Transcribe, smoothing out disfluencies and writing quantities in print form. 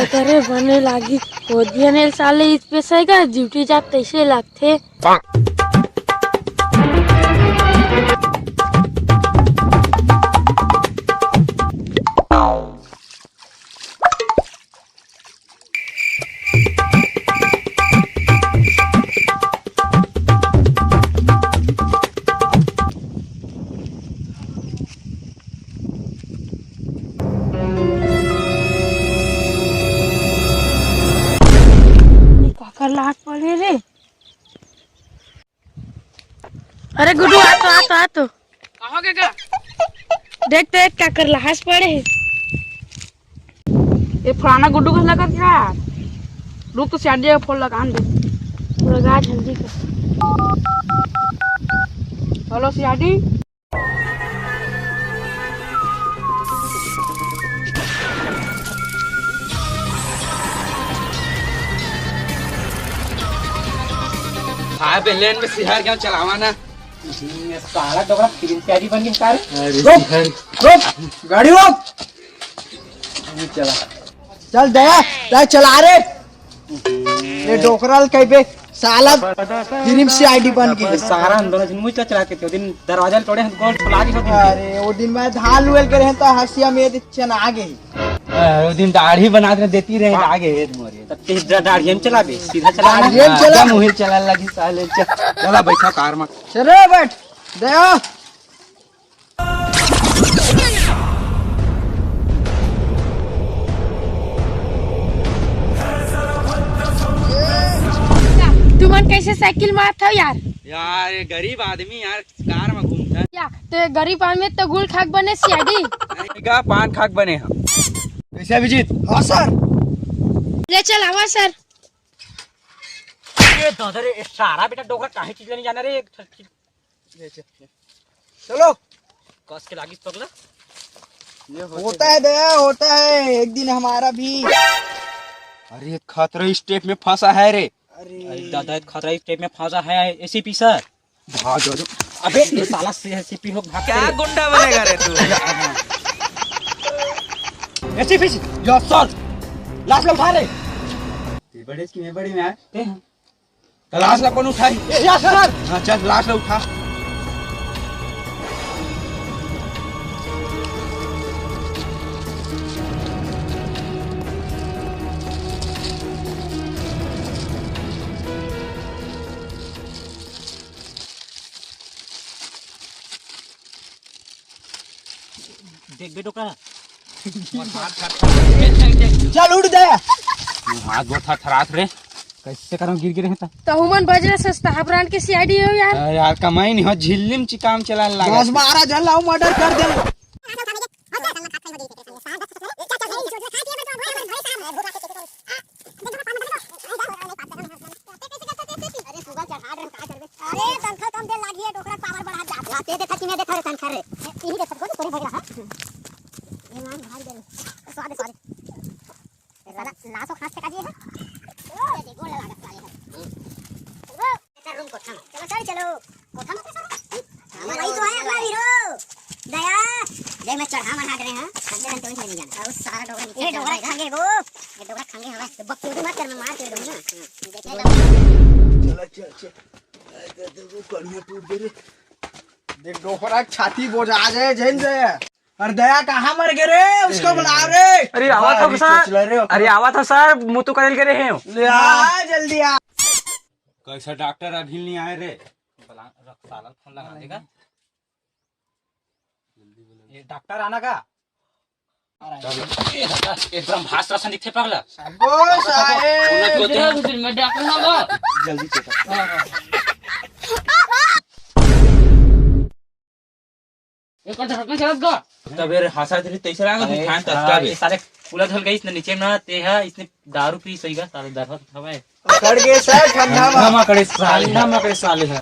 करे बने लागी खोदिया साले इस पैसे का ड्यूटी जात तैसे लगते लाट पड़े रे। अरे गुड्डू आ तो कहो क्या देख क्या कर लाश पड़े है। ये फलाना गुड्डू को लगा क्या रुक तो शादी का फोन लगा दे लगा जल्दी कर। हेलो सियाडी हाँ पे लेन में सिहार क्या चलावा ना साला डोकरा फिल्म तैयारी बन गई कार रोक गाड़ी रोक चला चल दया चला रे ये डोकराल कहीं पे साला फिल्म से आईडी बन गई सारा अंदर दिन मुझे चला के थे दिन दरवाजा तोड़े हैं गोल खुला दी होती अरे वो दिन मैं धान उल करे हैं तो हंसिया में चना आ गई वो दिन दाढ़ी बना के देती रहे आगे मोरे तब ते दाढ़ी में चला बे सीधा चला चला मुहिल चला लगी साले चला बैठा कार में चले बैठ दया तुमन कैसे साइकिल मारत हो यार ये गरीब आदमी यार कार में घूमता या तो गरीब आदमी तो गुल खाक बने सियाडी का पान खाक बने हम कैसे अभिजीत हां सर ले चल आवा सर। ये दादरे सारा बेटा डोकरा काहे चीज नहीं जाना रे चलो कस के लागिस पगला होता है दया होता है एक दिन हमारा भी। अरे खतरा स्टेप में फंसा है रे। अरे दादा खतरा स्टेप में फंसा है एसीपी सर भाग जाओ। अबे ये साला से एसीपी हो भाग क्या गुंडा बनेगा रे तू एसीपी जो सर लाश लो उठा ले ते बड़े की मैं बड़ी में आए तो लाश ला कौन उठाई या सर हां चल लाश ला उठा देख बेटो का चल उठ दया हाथ बहुत थरथरात रे कैसे करूं गिर गिरे हैं तो हुमन बजरे सस्ता ब्रांड के सीआईडी हो यार। यार कमाई नहीं हो झिल्ली में काम चलाने लगा 10-12 जन लाऊं मर्डर कर दे मैं चढ़ा मना रहे हैं खंगे रंग तो नहीं जाना और सारा डोरा नीचे ये डोरा खंगे वो ये डोरा खंगे हवा तो बकचोदी मत कर मैं मार के दूंगा ना चल देखो कन्या टूट गई देख डोकरा छाती बोझा जाए जैन से। अरे दया कहाँ मर गए रे उसको बुला रे। अरे आवा था सर अरे आवा था सर मुंह तो करेल करे हैं ले आ जल्दी आ। कैसा डॉक्टर अभी नहीं आए रे साला फोन लगा देगा ये डॉक्टर आना का एकदम भाष राशन दिखे पगला ओ साहेब मैं डॉक्टर ना गो जल्दी चेक एक और धड़कन चलत गो तब यार हासा तेरी तैसे रहा तू ध्यान तत्का भी सारे पूरा धल गई इसने नीचे ना ते है इसने दारू पी सही का सारे दारू हवा है कड़ गए सर ठंडा में करे साले है